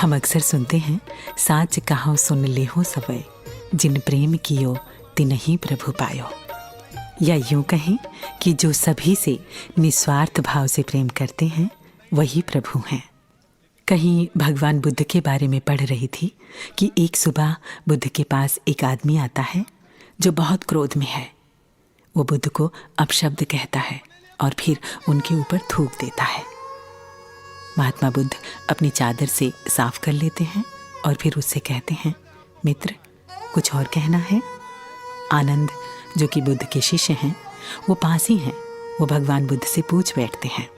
हम अक्सर सुनते हैं, साच कहाओ सुन लेहो सबे, जिन प्रेम कियो तिनहि प्रभु पायो। या यूं कहें कि जो सभी से निस्वार्थ भाव से प्रेम करते हैं वही प्रभु हैं। कहीं भगवान बुद्ध के बारे में पढ़ रही थी कि एक सुबह बुद्ध के पास एक आदमी आता है जो बहुत क्रोध में है। वो बुद्ध को अपशब्द कहता है और फिर उनके ऊपर थूक देता है। महात्मा बुद्ध अपनी चादर से साफ कर लेते हैं और फिर उससे कहते हैं, मित्र कुछ और कहना है? आनंद जो कि बुद्ध के शिष्य हैं, वो पास ही हैं। वो भगवान बुद्ध से पूछ बैठते हैं,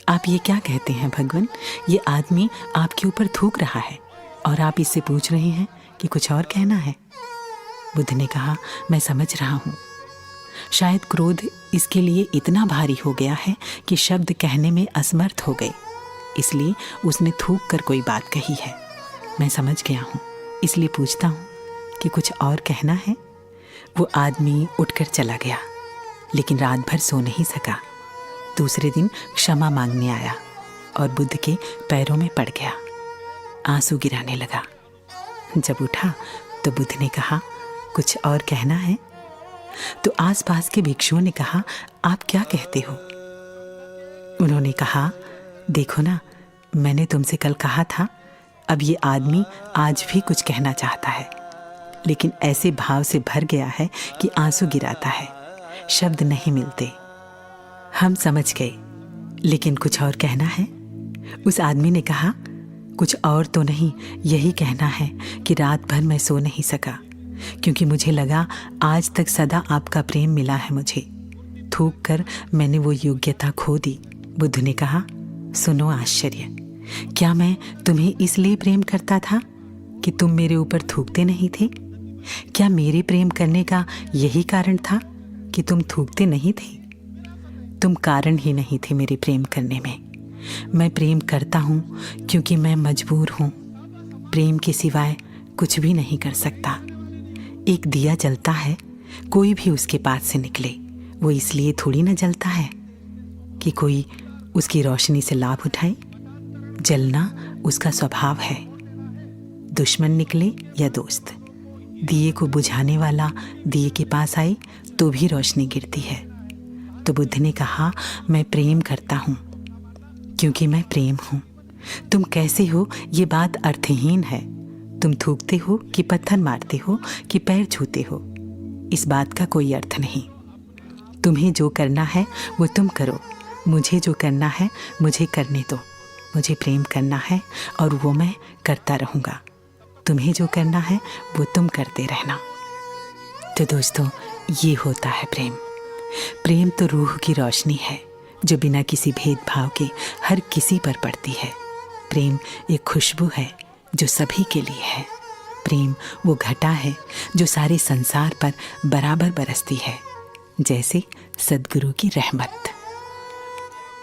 आप ये क्या कहते हैं भगवान? ये आदमी आपके ऊपर थूक रहा है और आप इससे पूछ रहे हैं कि कुछ और कहना है। बुद्ध ने कहा, मैं समझ रहा हूँ। शायद क्रोध इसके लिए इतना भारी हो गया है कि शब्द कहने में असमर्थ हो गए, इसलिए उसने थूक कर कोई बात कही है। मैं समझ गया हूँ, इसलिए पूछता हूँ कि कुछ और कहना है। वो आदमी उठकर चला गया, लेकिन रात भर सो नहीं सका। दूसरे दिन क्षमा मांगने आया और बुद्ध के पैरों में पड़ गया, आंसू गिराने लगा। जब उठा तो बुद्ध ने कहा, कुछ और कहना है? तो आसपास के भिक्षुओं ने कहा, आप क्या कहते हो? उन्होंने कहा, देखो ना, मैंने तुमसे कल कहा था। अब ये आदमी आज भी कुछ कहना चाहता है, लेकिन ऐसे भाव से भर गया है कि आंसू गिराता है, शब्द नहीं मिलते। हम समझ गए, लेकिन कुछ और कहना है? उस आदमी ने कहा, कुछ और तो नहीं, यही कहना है कि रात भर मैं सो नहीं सका, क्योंकि मुझे लगा आज तक सदा आपका प्रेम मिला है मुझे। थूक कर मैंने वो योग्यता खो दी। बुद्ध ने कहा, सुनो आश्चर्य, क्या मैं तुम्हें इसलिए प्रेम करता था कि तुम मेरे ऊपर थूकते नहीं थे? क्या मेरे प्रेम करने का यही कारण था कि तुम थूकते नहीं थे? तुम कारण ही नहीं थे मेरे प्रेम करने में। मैं प्रेम करता हूँ क्योंकि मैं मजबूर हूँ। प्रेम के सिवाय कुछ भी नहीं कर सकता। एक दिया जलता है, कोई भी उसके पास से निकले, वो इसलिए थोड़ी ना जलता है कि कोई उसकी रोशनी से लाभ उठाए। जलना उसका स्वभाव है। दुश्मन निकले या दोस्त, दिए को बुझाने वाला दिए के पास आए तो भी रोशनी गिरती है। तो बुद्ध ने कहा, मैं प्रेम करता हूँ क्योंकि मैं प्रेम हूँ। तुम कैसे हो ये बात अर्थहीन है। तुम थूकते हो कि पत्थर मारते हो कि पैर छूते हो, इस बात का कोई अर्थ नहीं। तुम्हें जो करना है वो तुम करो, मुझे जो करना है मुझे करने दो। मुझे प्रेम करना है और वो मैं करता रहूँगा। तुम्हें जो करना है वो तुम करते रहना। तो दोस्तों, ये होता है प्रेम। प्रेम तो रूह की रोशनी है जो बिना किसी भेदभाव के हर किसी पर पड़ती है। प्रेम एक खुशबू है जो सभी के लिए है। प्रेम वो घटा है जो सारे संसार पर बराबर बरसती है, जैसे सद्गुरु की रहमत।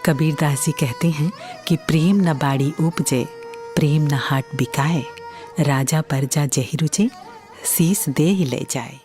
कबीरदास जी कहते हैं कि प्रेम न बाड़ी उपजे, प्रेम न हाट बिकाए, राजा परजा जही रुचे, शीस दे ही ले जाए।